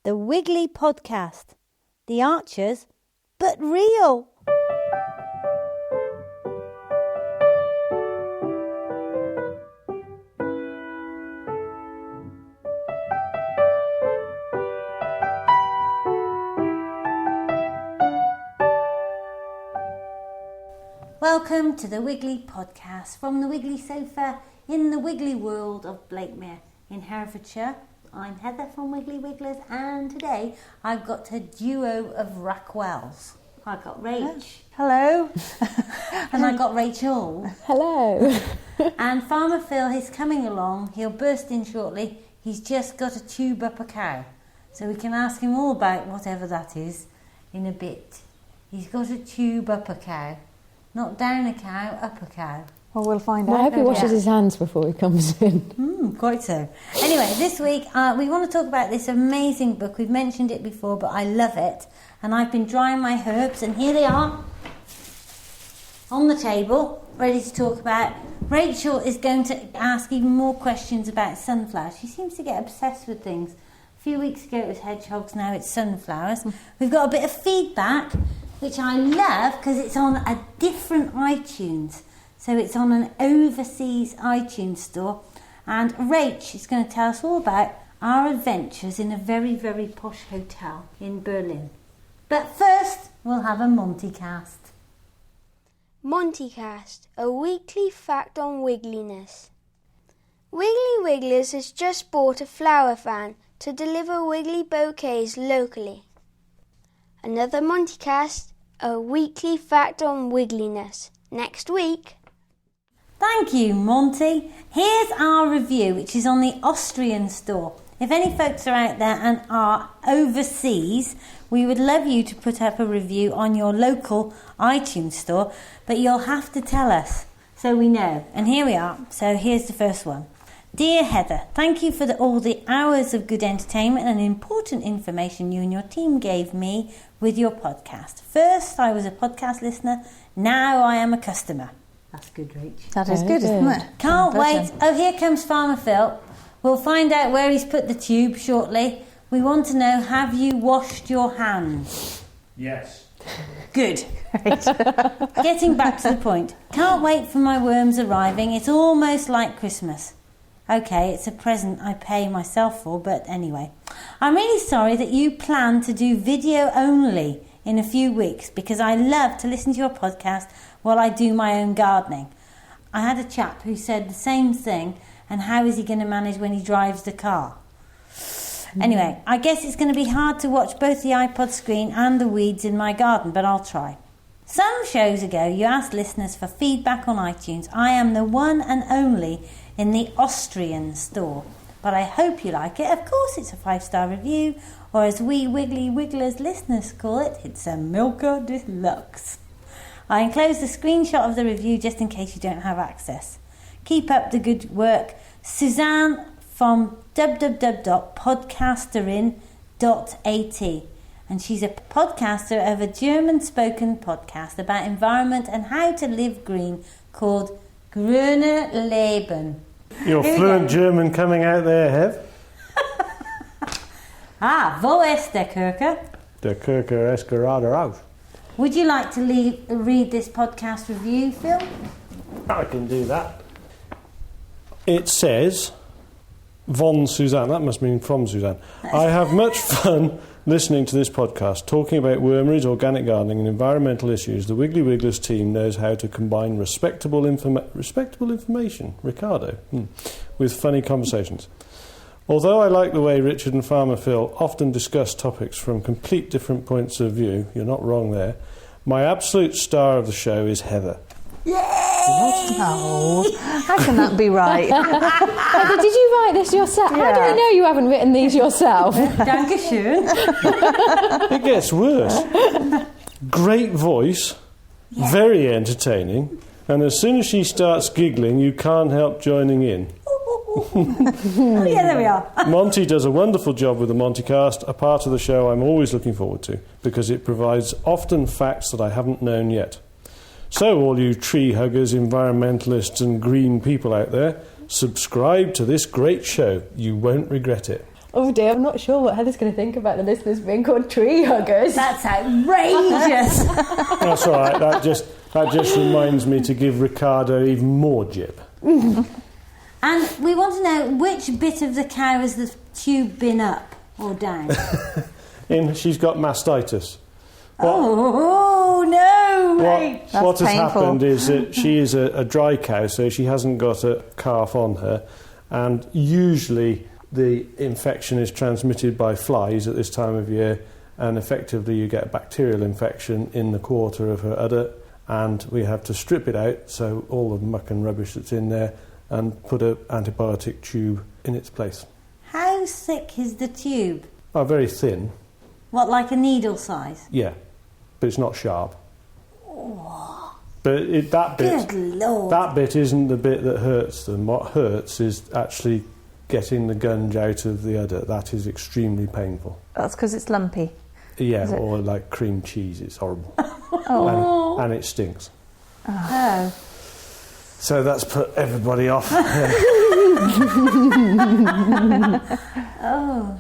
The Wiggly Podcast. The Archers, but real. Welcome to the Wiggly Podcast from the Wiggly Sofa in the Wiggly world of Blakemere in Herefordshire. I'm Heather from Wiggly Wigglers, and today I've got a duo of Rackwells. I've got Rach. Hello. And I got Rachel. Hello. And Farmer Phil is coming along. He'll burst in shortly. He's just got to tube up a cow. So we can ask him all about whatever that is in a bit. He's got to tube up a cow. Not down a cow, up a cow. Well, we'll find out. I hope he washes his hands before he comes in. Quite so. Anyway, this week we want to talk about this amazing book. We've mentioned it before, but I love it. And I've been drying my herbs, and here they are on the table, ready to talk about. Rachel is going to ask even more questions about sunflowers. She seems to get obsessed with things. A few weeks ago it was hedgehogs, now it's sunflowers. We've got a bit of feedback, which I love because it's on a different iTunes. So it's on an overseas iTunes store. And Rach is going to tell us all about our adventures in a very, very posh hotel in Berlin. But first, we'll have a Montycast. Montycast, a weekly fact on wiggliness. Wiggly Wigglers has just bought a flower van to deliver wiggly bouquets locally. Another Montycast, a weekly fact on wiggliness. Next week. Thank you, Monty. Here's our review, which is on the Austrian store. If any folks are out there and are overseas, we would love you to put up a review on your local iTunes store, but you'll have to tell us so we know. And here we are. So here's the first one. Dear Heather, thank you for all the hours of good entertainment and important information you and your team gave me with your podcast. First, I was a podcast listener. Now I am a customer. That's good, Rach. That is good, isn't it? Can't wait. Oh, here comes Farmer Phil. We'll find out where he's put the tube shortly. We want to know, have you washed your hands? Yes. Good. Getting back to the point. Can't wait for my worms arriving. It's almost like Christmas. Okay, it's a present I pay myself for, but anyway. I'm really sorry that you plan to do video only in a few weeks because I love to listen to your podcast while I do my own gardening. I had a chap who said the same thing, and how is he going to manage when he drives the car? Anyway, I guess it's going to be hard to watch both the iPod screen and the weeds in my garden, but I'll try. Some shows ago, you asked listeners for feedback on iTunes. I am the one and only in the Austrian store, but I hope you like it. Of course, it's a 5-star review, or as we Wiggly Wigglers listeners call it, it's a Milka Deluxe. I enclosed a screenshot of the review just in case you don't have access. Keep up the good work. Suzanne from www.podcasterin.at, and she's a podcaster of a German-spoken podcast about environment and how to live green called Grüne Leben. Your fluent German coming out there, Hev? Wo ist der Kirche? Der Kirche ist gerade raus. Would you like to read this podcast review, Phil? I can do that. It says, von Suzanne, that must mean from Suzanne. I have much fun listening to this podcast, talking about wormeries, organic gardening and environmental issues. The Wiggly Wigglers team knows how to combine respectable information, Ricardo, with funny conversations. Although I like the way Richard and Farmer Phil often discuss topics from complete different points of view, you're not wrong there, my absolute star of the show is Heather. Yay! No, how can that be right? Heather, did you write this yourself? Yeah. How do we know you haven't written these yourself? Dankeschön. It gets worse. Great voice, very entertaining, and as soon as she starts giggling, you can't help joining in. Oh, yeah, there we are. Monty does a wonderful job with the Montycast, a part of the show I'm always looking forward to, because it provides often facts that I haven't known yet. So all you tree huggers, environmentalists and green people out there, subscribe to this great show. You won't regret it. Oh dear, I'm not sure what Heather's going to think about the listeners being called tree huggers. That's outrageous. That's all right. That just reminds me to give Ricardo even more jib. And we want to know, which bit of the cow has the tube been up or down? She's got mastitis. Oh, no! Wait. What has painful. happened is that she is a dry cow, so she hasn't got a calf on her, and usually the infection is transmitted by flies at this time of year, and effectively you get a bacterial infection in the quarter of her udder, and we have to strip it out, so all the muck and rubbish that's in there, and put an antibiotic tube in its place. How thick is the tube? Oh, very thin, What, like a needle size? yeah, but it's not sharp. But that bit, Good Lord. that bit isn't the bit that hurts them. What hurts is actually getting the gunge out of the udder. That is extremely painful. That's because it's lumpy. Yeah, Is it? or like cream cheese. It's horrible. Oh. And it stinks. Oh. So that's put everybody off. Oh.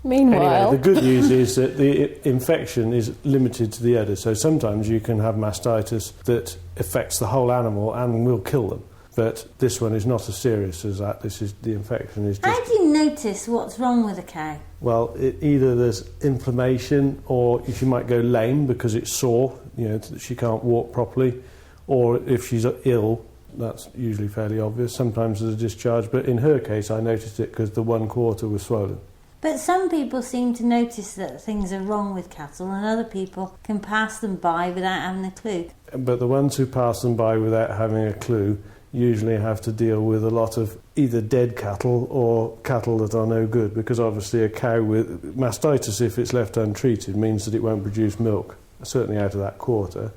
Meanwhile, Anyway, the good news is that the infection is limited to the udder. So sometimes you can have mastitis that affects the whole animal and will kill them. But this one is not as serious as that. The infection is just... How do you notice what's wrong with a cow? Well, either there's inflammation, or she might go lame because it's sore, that she can't walk properly, or if she's ill, that's usually fairly obvious. Sometimes there's a discharge, but in her case I noticed it because the one quarter was swollen. But some people seem to notice that things are wrong with cattle, and other people can pass them by without having a clue. But the ones who pass them by without having a clue usually have to deal with a lot of either dead cattle or cattle that are no good, because obviously a cow with mastitis, if it's left untreated, means that it won't produce milk, certainly out of that quarter,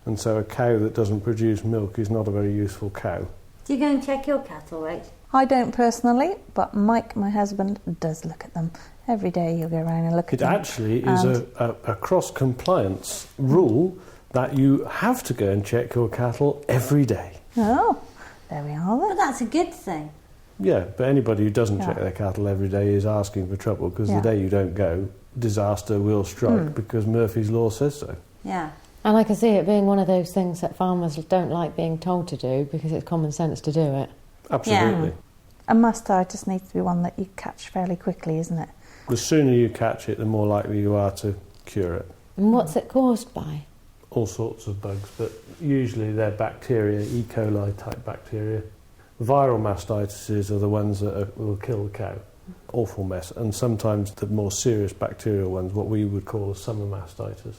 and so a cow that doesn't produce milk is not a very useful cow. Do you go and check your cattle, Rach? I don't personally, but Mike, my husband, does look at them. Every day he'll go around and look at It them. actually is a cross-compliance rule that you have to go and check your cattle every day. Oh, there we are Well, then. that's a good thing. Yeah, but anybody who doesn't check Yeah. their cattle every day is asking for trouble, because Yeah. the day you don't go, disaster will strike, because Murphy's Law says so. Yeah. and I can see it being one of those things that farmers don't like being told to do because it's common sense to do it. Absolutely. A mastitis needs to be one that you catch fairly quickly, isn't it? The sooner you catch it, the more likely you are to cure it. And what's it caused by? All sorts of bugs, but usually they're bacteria, E. coli type bacteria. Viral mastitises are the ones that will kill the cow. Awful mess. And sometimes the more serious bacterial ones, what we would call a summer mastitis,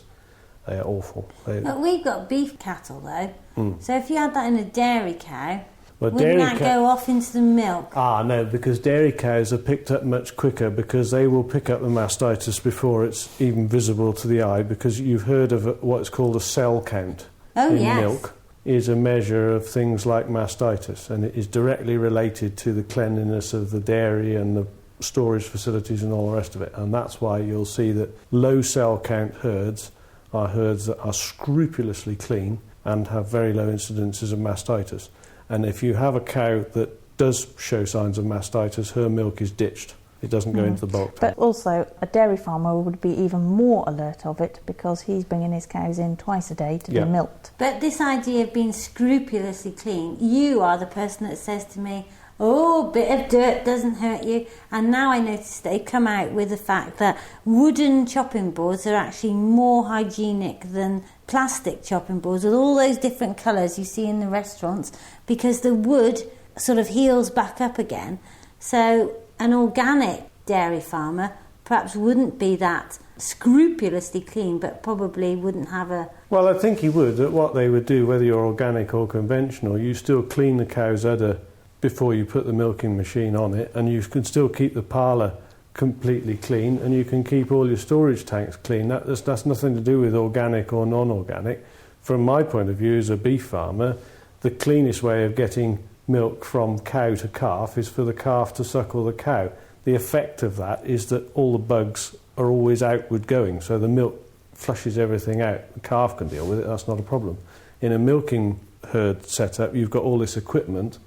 they are awful. But we've got beef cattle, though. So if you had that in a dairy cow, Well, wouldn't that go off into the milk? No, because dairy cows are picked up much quicker, because they will pick up the mastitis before it's even visible to the eye, because you've heard of what's called a cell count in milk. Is a measure of things like mastitis, and it is directly related to the cleanliness of the dairy and the storage facilities and all the rest of it. And that's why you'll see that low cell count herds are herds that are scrupulously clean and have very low incidences of mastitis. And if you have a cow that does show signs of mastitis, her milk is ditched. It doesn't go into the bulk tank. But also, a dairy farmer would be even more alert of it because he's bringing his cows in twice a day to be milked. But this idea of being scrupulously clean, you are the person that says to me, oh, a bit of dirt doesn't hurt you. And now I notice they've come out with the fact that wooden chopping boards are actually more hygienic than plastic chopping boards with all those different colours you see in the restaurants, because the wood sort of heals back up again. So an organic dairy farmer perhaps wouldn't be that scrupulously clean, but probably wouldn't have a... Well, I think he would. What they would do, whether you're organic or conventional, you still clean the cow's udder before you put the milking machine on it, and you can still keep the parlour completely clean, and you can keep all your storage tanks clean. That's nothing to do with organic or non-organic. From my point of view as a beef farmer, the cleanest way of getting milk from cow to calf is for the calf to suckle the cow. The effect of that is that all the bugs are always outward going, so the milk flushes everything out. The calf can deal with it, that's not a problem. In a milking herd setup, you've got all this equipment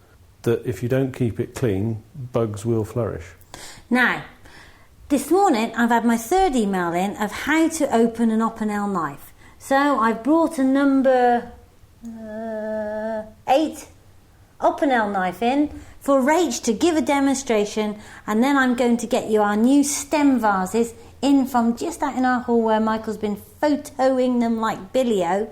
that if you don't keep it clean, bugs will flourish. Now, this morning I've had my third email in of how to open an Opinel knife. So I've brought a number 8 Opinel knife in for Rach to give a demonstration, and then I'm going to get you our new stem vases in from just out in our hall where Michael's been photoing them like Billy-O,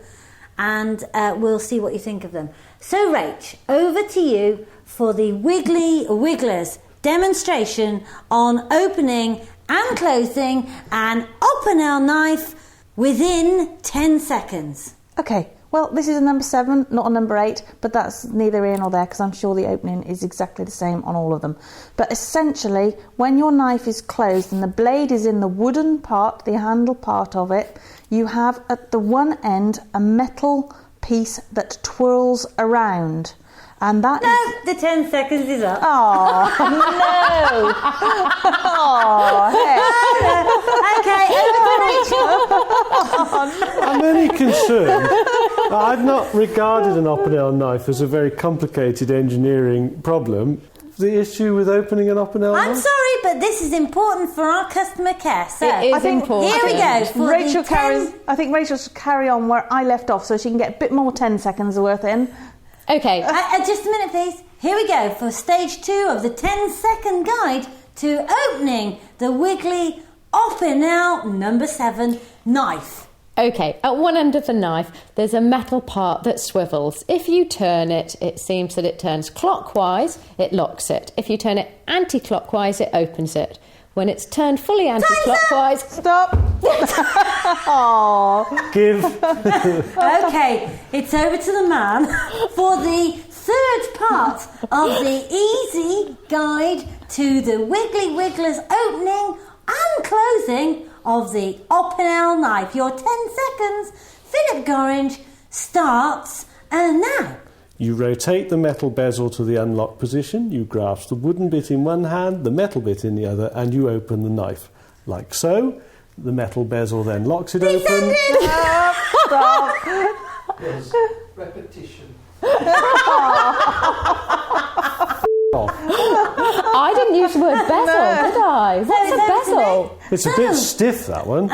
and we'll see what you think of them. So Rach, over to you for the Wiggly Wigglers demonstration on opening and closing an Opinel knife within 10 seconds. Okay, well, this is a number 7, not a number 8, but that's neither here nor there because I'm sure the opening is exactly the same on all of them. But essentially, when your knife is closed and the blade is in the wooden part, the handle part of it, you have at the one end a metal piece that twirls around. And that is... the 10 seconds is up. Oh, no. Oh, Okay, over to Rachel. I'm only concerned. I've not regarded an Opinel knife as a very complicated engineering problem. The issue with opening an Opinel knife? I'm sorry, but this is important for our customer care. So It is important. Here we go. For Rachel the I think Rachel should carry on where I left off so she can get a bit more 10 seconds worth in. Okay. Just a minute, please. Here we go for stage 2 of the 10-second guide to opening the Wiggly Opinel number 7 knife. Okay, at one end of the knife, there's a metal part that swivels. If you turn it, it seems that it turns clockwise, it locks it. If you turn it anti-clockwise, it opens it. When it's turned fully anti-clockwise... Stop! Oh. Give. Okay, it's over to the man for the third part of the easy guide to the Wiggly Wigglers opening and closing of the Opinel knife. Your 10 seconds, Philip Gorringe, starts now. You rotate the metal bezel to the unlock position, you grasp the wooden bit in one hand, the metal bit in the other, and you open the knife. Like so. The metal bezel then locks it open. Stop. There's repetition. I didn't use the word bezel, did I? What's a bezel? It's a bit stiff, that one.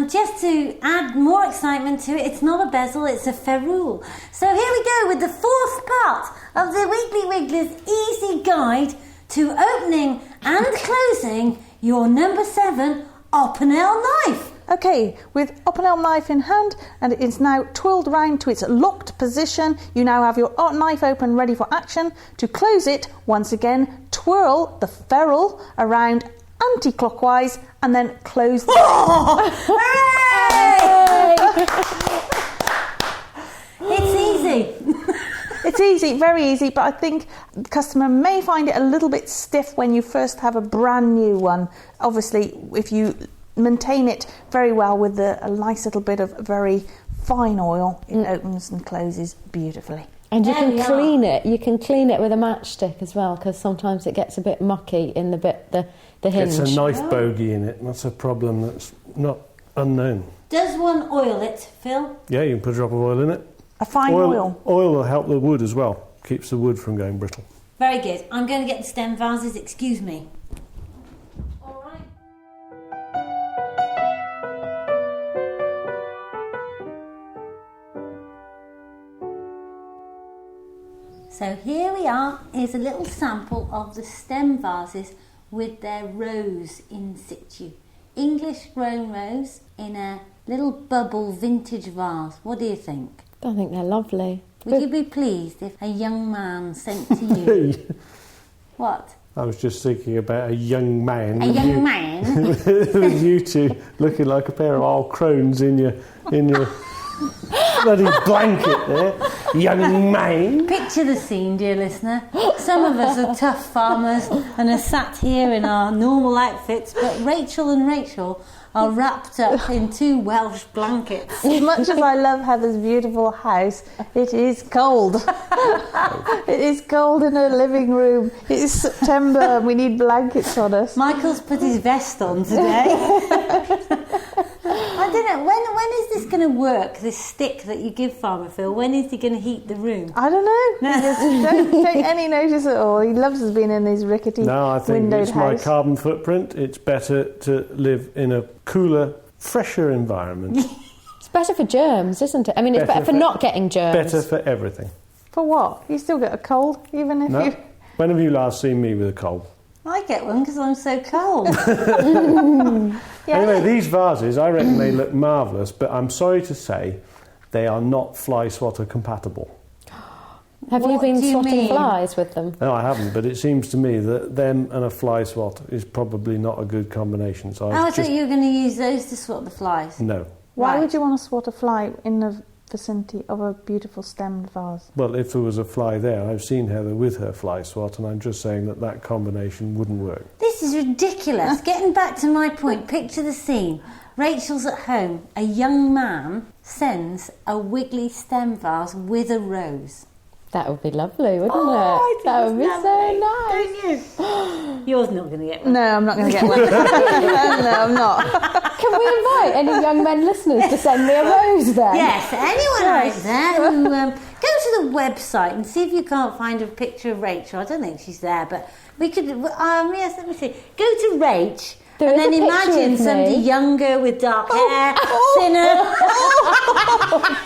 Just to add more excitement to it, it's not a bezel, it's a ferrule. So here we go with the fourth part of the Wiggly Wigglers easy guide to opening and closing your number 7 Opinel knife. Okay, with Opinel knife in hand and it's now twirled round to its locked position, you now have your knife open ready for action. To close it, once again, twirl the ferrule around anti-clockwise and then close the... Hooray! It's easy. It's easy, very easy, but I think the customer may find it a little bit stiff when you first have a brand new one. Obviously, if you maintain it very well with a nice little bit of very fine oil, it opens and closes beautifully. And you can clean it. You can clean it with a matchstick as well, because sometimes it gets a bit mucky in the hinge. It's a knife bogey in it. That's a problem that's not unknown. Does one oil it, Phil? Yeah, you can put a drop of oil in it. A fine oil. Oil will help the wood as well. Keeps the wood from going brittle. Very good. I'm going to get the stem vases. Excuse me. All right. So here we are. Is a little sample of the stem vases with their rose in situ. English grown rose in a little bubble vintage vase. What do you think? I think they're lovely. Would you be pleased if a young man sent to you... What? I was just thinking about a young man. A young man? With you two looking like a pair of old crones in your bloody blanket there. Young man. Picture the scene, dear listener. Some of us are tough farmers and are sat here in our normal outfits, but Rachel and Rachel are wrapped up in 2 Welsh blankets. As much as I love Heather's beautiful house, it is cold. It is cold in her living room. It is September and we need blankets on us. Michael's put his vest on today. I don't know. When is this going to work, this stick that you give Farmer Phil? When is he going to heat the room? I don't know. He just don't take any notice at all. He loves us being in his rickety No, I think windowed it's my house. carbon footprint. It's better to live in a cooler, fresher environment. It's better for germs, isn't it? I mean, it's better for not getting germs. Better for everything. For what? You still get a cold, even if No. you... When have you last seen me with a cold? I get one because I'm so cold. Anyway, these vases, I reckon they look marvellous, but I'm sorry to say they are not fly swatter compatible. Have you What been do you swatting mean? flies with them? No, I haven't, but it seems to me that them and a fly swat is probably not a good combination. So I I've thought you were going to use those to swat the flies. No. Why Right. would you want to swat a fly in the vicinity of a beautiful stemmed vase? Well, if there was a fly there, I've seen Heather with her fly swat, and I'm just saying that combination wouldn't work. This is ridiculous. Getting back to my point, picture the scene. Rachel's at home. A young man sends a wiggly stem vase with a rose. That would be lovely, wouldn't I it? think That would be it's so lovely. nice. Don't you? Yours not going to get one. No, I'm not going to get one. No, I'm not. Can we invite any young men listeners to send me a rose then? Yes, anyone out there who go to the website and see if you can't find a picture of Rachel. I don't think she's there, but we could. Yes, let me see. Go to Rach. There And is a then picture imagine of me. somebody younger with dark hair, thinner.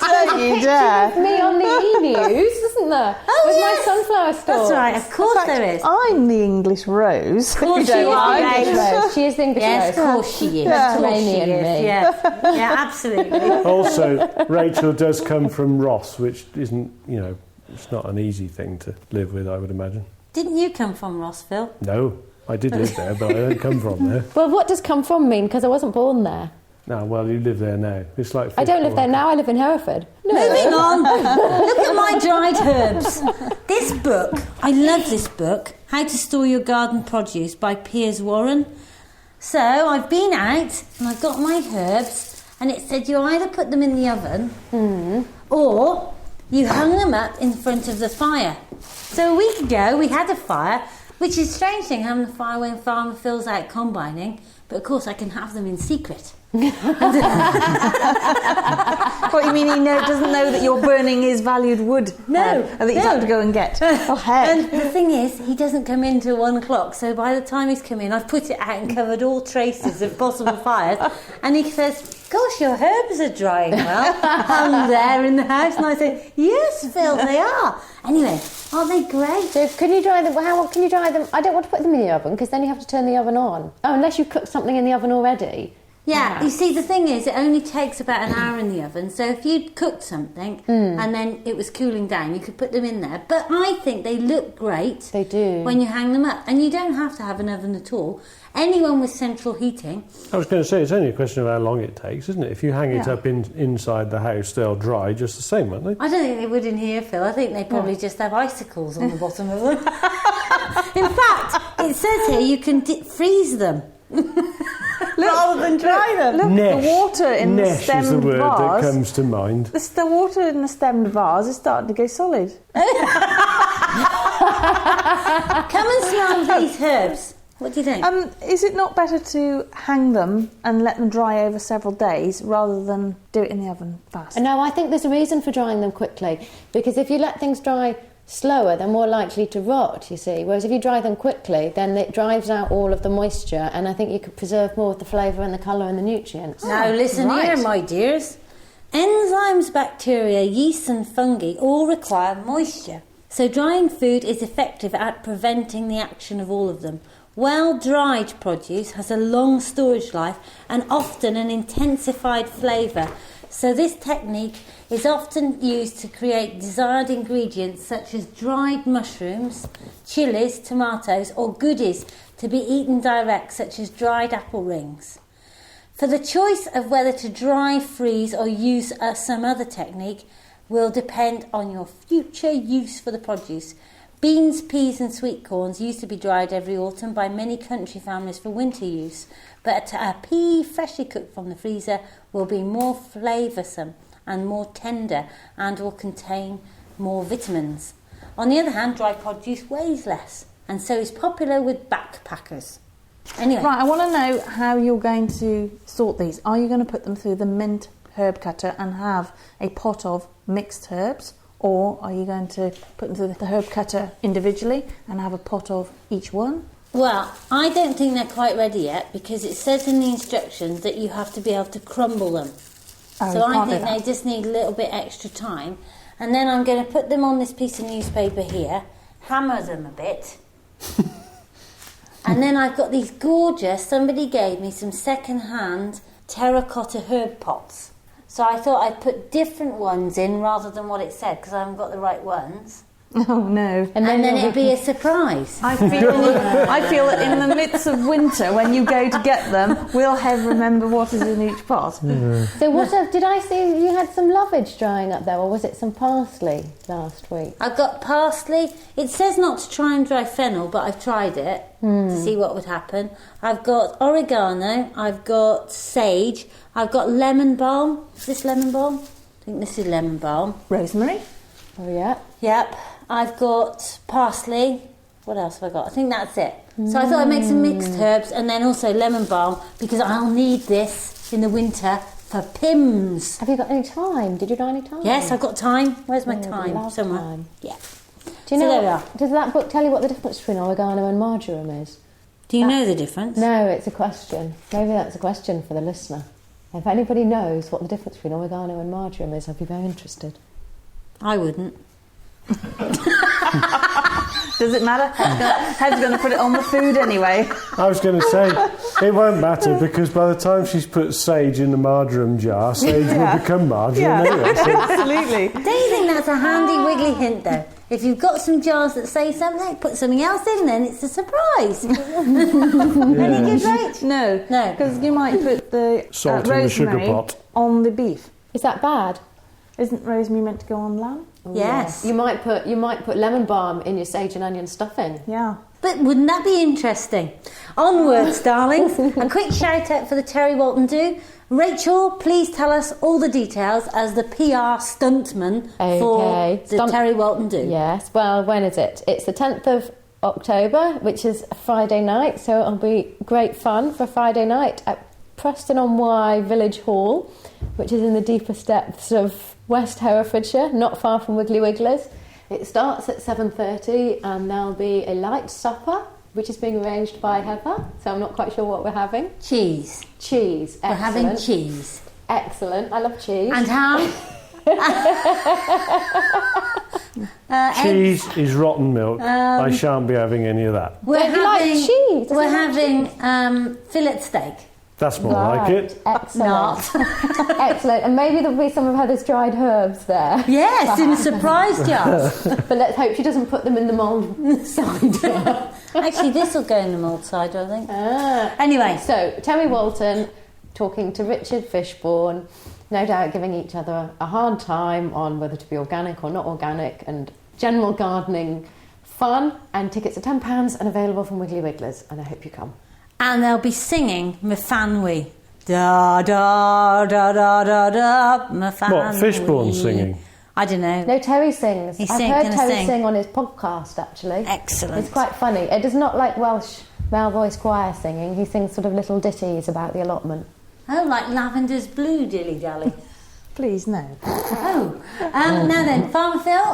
Don't you dare. Me on the e-news, isn't there? Oh, With yes. my sunflower store. That's right, of course there is. I'm the English rose. course You she don't is. mind. Right. English rose. She is the English Yes, of rose. course she is. Yeah. Of course she Mediterranean is. me. Yeah, absolutely. Also, Rachel does come from Ross, which isn't, it's not an easy thing to live with, I would imagine. Didn't you come from Ross, Phil? No, I did live there, but I don't come from there. Well, what does come from mean? Because I wasn't born there. No, well, you live there now. It's like I don't live there now, I live in Hereford. No. Moving on. Look at my dried herbs. This book, I love this book, How to Store Your Garden Produce by Piers Warren. So I've been out and I've got my herbs, and it said you either put them in the oven or you hung them up in front of the fire. So a week ago we had a fire, which is a strange thing having a fire when Farmer Phil's out combining, but of course I can have them in secret. What, you mean he doesn't know that you're burning his valued wood? No, and that he's had to go and get. Oh, heck. And the thing is, he doesn't come in till 1 o'clock, so by the time he's come in, I've put it out and covered all traces of possible fires. And he says, gosh, your herbs are drying well, hung there in the house. And I said, yes, Phil, they are. Anyway, aren't they great? So can you dry them? How can you dry them? I don't want to put them in the oven because then you have to turn the oven on. Oh, unless you cook something in the oven already. Yeah, you see, the thing is, it only takes about an hour in the oven. So if you'd cooked something and then it was cooling down, you could put them in there. But I think they look great. They do. When you hang them up. And you don't have to have an oven at all. Anyone with central heating. I was going to say, it's only a question of how long it takes, isn't it? If you hang it up inside the house, they'll dry just the same, won't they? I don't think they would in here, Phil. I think they probably just have icicles on the bottom of them. In fact, it says here you can freeze them. Rather than dry them. Look, Nesh. the water in the Nesh is the stemmed word that vase. comes to mind. The water in the stemmed vase is starting to go solid. Come and smell these herbs. What do you think? Is it not better to hang them and let them dry over several days rather than do it in the oven fast? No, I think there's a reason for drying them quickly because if you let things dry slower, they're more likely to rot, you see. Whereas if you dry them quickly, then it drives out all of the moisture and I think you could preserve more of the flavour and the colour and the nutrients. Now listen here, my dears. Enzymes, bacteria, yeasts and fungi all require moisture. So drying food is effective at preventing the action of all of them. Well-dried produce has a long storage life and often an intensified flavour. So this technique is often used to create desired ingredients such as dried mushrooms, chilies, tomatoes or goodies to be eaten direct such as dried apple rings. For the choice of whether to dry, freeze or use some other technique will depend on your future use for the produce. Beans, peas and sweet corns used to be dried every autumn by many country families for winter use, but a pea freshly cooked from the freezer will be more flavoursome and more tender and will contain more vitamins. On the other hand, dry produce weighs less and so is popular with backpackers. Anyway. Right, I want to know how you're going to sort these. Are you going to put them through the mint herb cutter and have a pot of mixed herbs? Or are you going to put them through the herb cutter individually and have a pot of each one? Well, I don't think they're quite ready yet because it says in the instructions that you have to be able to crumble them. Oh, So you I can't do think that. they just need a little bit extra time. And then I'm going to put them on this piece of newspaper here, hammer them a bit. And then I've got these gorgeous, somebody gave me some second-hand terracotta herb pots. So I thought I'd put different ones in rather than what it said because I haven't got the right ones. Oh no. And then it'd be a surprise. I feel that in the midst of winter, when you go to get them, we'll remember what is in each pot. So did I see you had some lovage drying up there, or was it some parsley last week? I've got parsley. It says not to try and dry fennel, but I've tried it to see what would happen. I've got oregano. I've got sage. I've got lemon balm. Is this lemon balm? I think this is lemon balm. Rosemary. Oh yeah. Yep. I've got parsley. What else have I got? I think that's it. So I thought I'd make some mixed herbs and then also lemon balm because I'll need this in the winter for Pims. Have you got any time? Did you dry any time? Yes, I've got time. Where's my Oh, time? love Somewhere. time. Yeah. Do you So know? there we are. Does that book tell you what the difference between oregano and marjoram is? Do you know the difference? No, it's a question. Maybe that's a question for the listener. If anybody knows what the difference between oregano and marjoram is, I'd be very interested. I wouldn't. Does it matter? Head's going to put it on the food anyway. I was going to say, it won't matter because by the time she's put sage in the marjoram jar, sage will become marjoram anyway. So Absolutely. Don't you think that's a handy wiggly hint though? If you've got some jars that say something, put something else in, then it's a surprise. Any good, right? No. No. Because you might put the Salt in the sugar rosemary pot. on the beef. Is that bad? Isn't rosemary meant to go on lamb? Oh, Yes. You might put lemon balm in your sage and onion stuffing. Yeah. But wouldn't that be interesting? Onwards, darlings. A quick shout out for the Terry Walton Do. Rachel, please tell us all the details as the PR stuntman for the Terry Walton Do. Yes. Well, when is it? It's the 10th of October, which is a Friday night, so it'll be great fun for Friday night at Preston-on-Wye Village Hall, which is in the deepest depths of West Herefordshire, not far from Wiggly Wigglers. It starts at 7:30 and there'll be a light supper, which is being arranged by Heather, so I'm not quite sure what we're having. Cheese. Cheese. We're having Excellent. cheese. Excellent. I love cheese. And ham. cheese is rotten milk. I shan't be having any of that. We're Don't you like having cheese? We're Doesn't it having fillet steak. That's more like it. Excellent. Not. Excellent. And maybe there'll be some of Heather's dried herbs there. Yes, in surprise jars. But let's hope she doesn't put them in the mould cider. Actually, this will go in the mulled cider, I think. Ah. Anyway, So, Terry Walton talking to Richard Fishbourne, no doubt giving each other a hard time on whether to be organic or not organic, and general gardening fun. And tickets are £10 and available from Wiggly Wigglers, and I hope you come. and they'll be singing Myfanwy. Da da da da da da Myfanwy. What, Fishbourne singing? I don't know. No, Terry sings. He's I've gonna heard Terry sing. sing on his podcast, actually. Excellent. It's quite funny. It is not like Welsh male voice choir singing. He sings sort of little ditties about the allotment. Oh, like Lavender's Blue Dilly Dally. Please, no. Now then, Farmer Phil,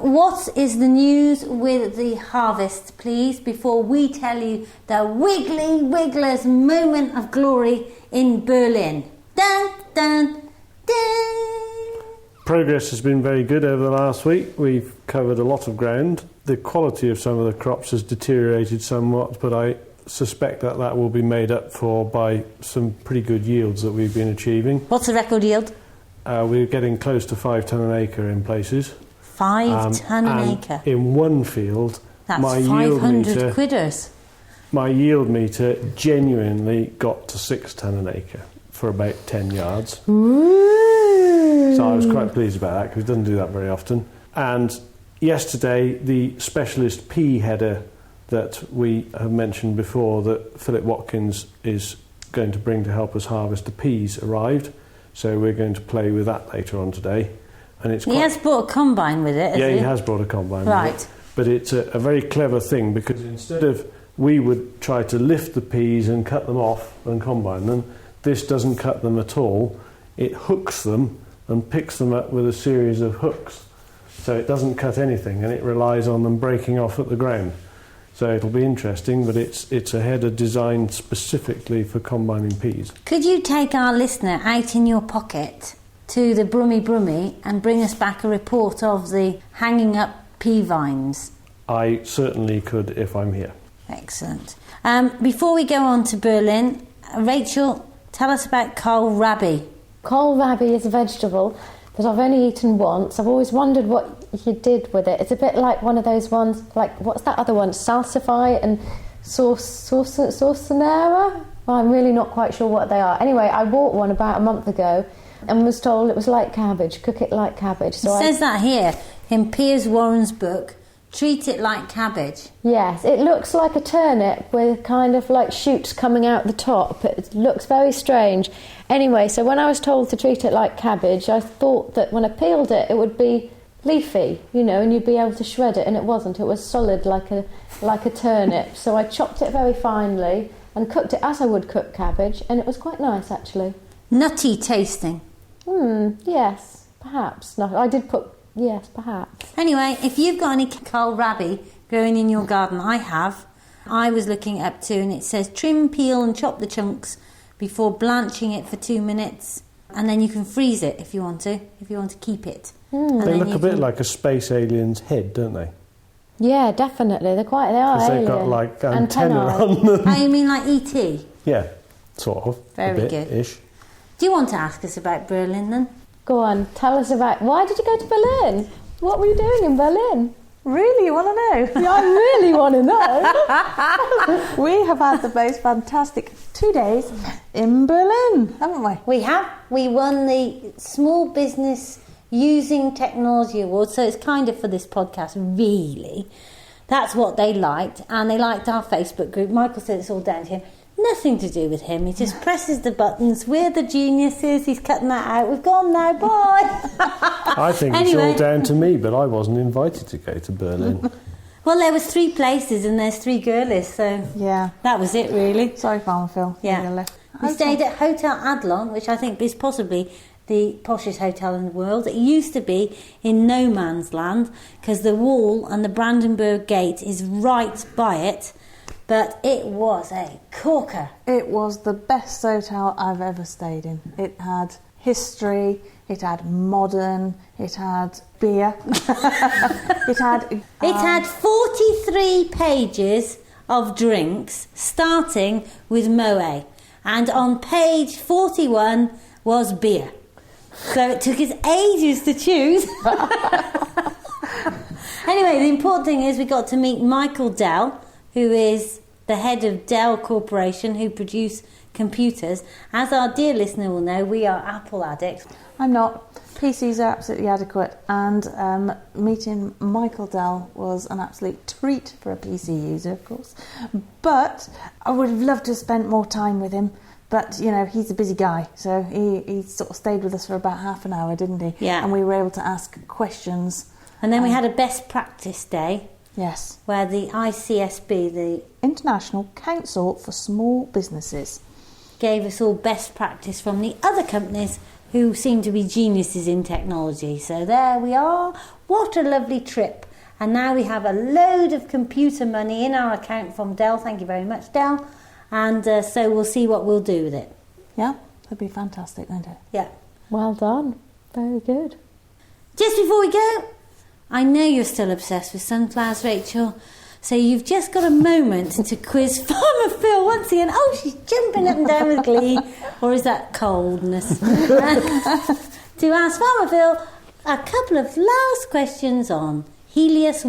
what is the news with the harvest, please, before we tell you the Wiggly Wigglers moment of glory in Berlin? Dun, dun, dun. Progress has been very good over the last week. We've covered a lot of ground. The quality of some of the crops has deteriorated somewhat, but I suspect that that will be made up for by some pretty good yields that we've been achieving. What's the record yield? We're getting close to 5 tonne an acre in places. 5 tonne an and acre. In one field, That's my yield 500 meter, quidders. my yield meter genuinely got to 6 tonne an acre for about 10 yards. Ooh. So I was quite pleased about that because it doesn't do that very often. And yesterday, the specialist pea header that we have mentioned before that Philip Watkins is going to bring to help us harvest the peas arrived. So we're going to play with that later on today. And it's He has brought a combine with it, yeah, hasn't he has brought a combine with Right. it. But it's a very clever thing because instead of we would try to lift the peas and cut them off and combine them. This doesn't cut them at all. It hooks them and picks them up with a series of hooks. So it doesn't cut anything, and it relies on them breaking off at the ground. So it'll be interesting, but it's a header designed specifically for combining peas. Could you take our listener out in your pocket to the Brummy and bring us back a report of the hanging up pea vines? I certainly could if I'm here. Excellent. Before we go on to Berlin, Rachel, tell us about kohlrabi. Kohlrabi is a vegetable that I've only eaten once. I've always wondered what you did with it. It's a bit like one of those ones, like, what's that other one? Salsify and saucinera? Well, I'm really not quite sure what they are. Anyway, I bought one about a month ago and was told it was like cabbage, cook it like cabbage. So it says that here in Piers Warren's book, treat it like cabbage. Yes, it looks like a turnip with kind of like shoots coming out the top. It looks very strange. Anyway, so when I was told to treat it like cabbage, I thought that when I peeled it, it would be leafy, you know, and you'd be able to shred it, and it wasn't. It was solid like a turnip. So I chopped it very finely and cooked it as I would cook cabbage, and it was quite nice, actually. Nutty tasting. Yes, perhaps. No, I did put... Yes, perhaps. Anyway, if you've got any kohlrabi growing in your garden, I have. I was looking it up too, and it says trim, peel and chop the chunks before blanching it for 2 minutes, and then you can freeze it if you want to keep it. They look a bit like a space alien's head, don't they? Yeah, definitely. They are because alien. they've got like antennae on them. Oh, you mean like E.T.? Yeah, sort of. Very good. Ish. Do you want to ask us about Berlin then? Go on, tell us about... Why did you go to Berlin? What were you doing in Berlin? Really, you want to know? Yeah, I really want to know. We have had the most fantastic 2 days in Berlin, haven't we? We have. We won the Small Business Using Technology Award, so it's kind of for this podcast, really. That's what they liked, and they liked our Facebook group. Michael said it's all down to him. Nothing to do with him. He just presses the buttons. We're the geniuses. He's cutting that out. We've gone now. Bye. I think it's all down to me, but I wasn't invited to go to Berlin. Well, there was 3 places and there's 3 girlies, so yeah, that was it, really. Sorry, Farmer Phil. Yeah. We stayed at Hotel Adlon, which I think is possibly the poshest hotel in the world. It used to be in no man's land because the wall and the Brandenburg Gate is right by it. But it was a corker. It was the best hotel I've ever stayed in. It had history, it had modern, it had beer. It had 43 pages of drinks, starting with Moët. And on page 41 was beer. So it took us ages to choose. Anyway, the important thing is we got to meet Michael Dell, who is the head of Dell Corporation, who produce computers. As our dear listener will know, we are Apple addicts. I'm not. PCs are absolutely adequate, and meeting Michael Dell was an absolute treat for a PC user, of course. But I would have loved to have spent more time with him. But, you know, he's a busy guy, so he sort of stayed with us for about half an hour, didn't he? Yeah. And we were able to ask questions. And then we had a best practice day. Yes. Where the ICSB, the International Council for Small Businesses, gave us all best practice from the other companies who seem to be geniuses in technology. So there we are. What a lovely trip. And now we have a load of computer money in our account from Dell. Thank you very much, Dell. And so we'll see what we'll do with it. Yeah, that'd be fantastic, wouldn't it? Yeah. Well done. Very good. Just before we go, I know you're still obsessed with sunflowers, Rachel, so you've just got a moment to quiz Farmer Phil once again. Oh, she's jumping up and down with glee. Or is that coldness? To ask Farmer Phil a couple of last questions on Helios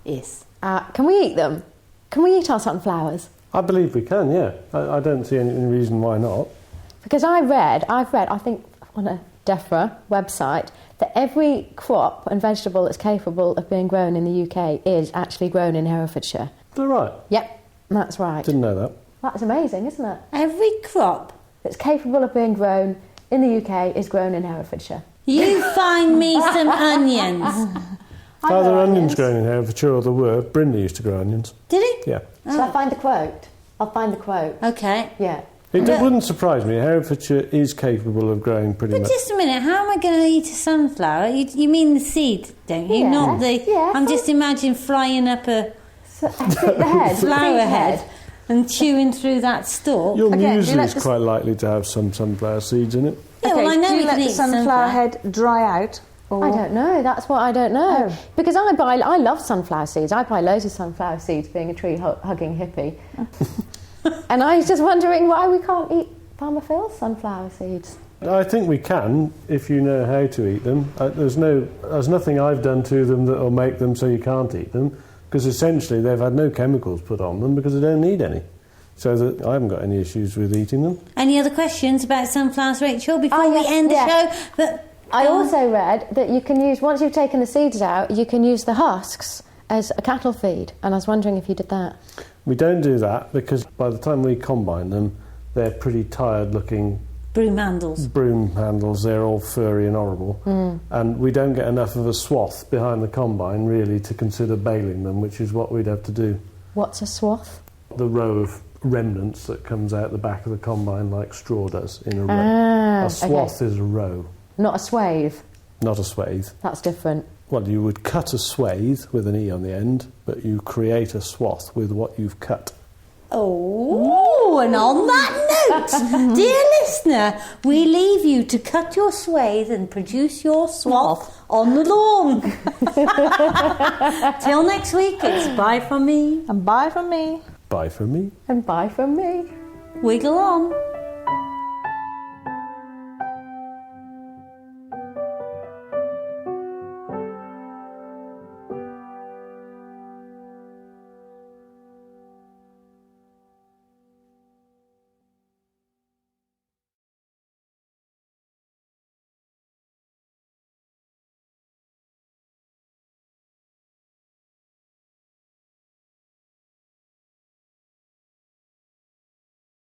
is. Can we eat them? Can we eat our sunflowers? I believe we can, yeah. I don't see any reason why not. Because I've read, I think, on a DEFRA website, that every crop and vegetable that's capable of being grown in the UK is actually grown in Herefordshire. Is that right? Yep, that's right. Didn't know that. That's amazing, isn't it? Every crop that's capable of being grown in the UK is grown in Herefordshire. You find me some onions. Are there onions growing in Herefordshire? Or there were. Brindley used to grow onions. Did he? Yeah. Shall I find the quote? I'll find the quote. Okay. Yeah. It wouldn't surprise me. Herefordshire is capable of growing pretty But much. just a minute, how am I going to eat a sunflower? You mean the seed, don't you? Yeah. Not the... Yeah, I'm just imagining flying up a So, I think the head. flower head and chewing through that stalk. Your Okay, muesli you let is the- quite likely to have some sunflower seeds in it. Yeah, well, I know do we you can let eat the sunflower head dry out? Or... I don't know. That's what I don't know. Because I love sunflower seeds. I buy loads of sunflower seeds, being a tree-hugging hippie. And I was just wondering why we can't eat Farmer Phil's sunflower seeds. I think we can if you know how to eat them. There's nothing I've done to them that will make them so you can't eat them, because essentially they've had no chemicals put on them because they don't need any. So that I haven't got any issues with eating them. Any other questions about sunflowers, Rachel, before we end the show? But, I also read that you can use, once you've taken the seeds out, you can use the husks as a cattle feed. And I was wondering if you did that. We don't do that because by the time we combine them, they're pretty tired-looking broom handles. broom handles. They're all furry and horrible. And we don't get enough of a swath behind the combine, really, to consider baling them, which is what we'd have to do. What's a swath? The row of remnants that comes out the back of the combine like straw does in a row. Ah, A swath is a row, Not a swathe. not a swathe. That's different. Well, you would cut a swathe with an E on the end, but you create a swath with what you've cut. Oh, and on that note, dear listener, we leave you to cut your swathe and produce your swath on the lawn. Till next week, it's bye from me. And bye from me. Bye from me. And bye from me. Wiggle on.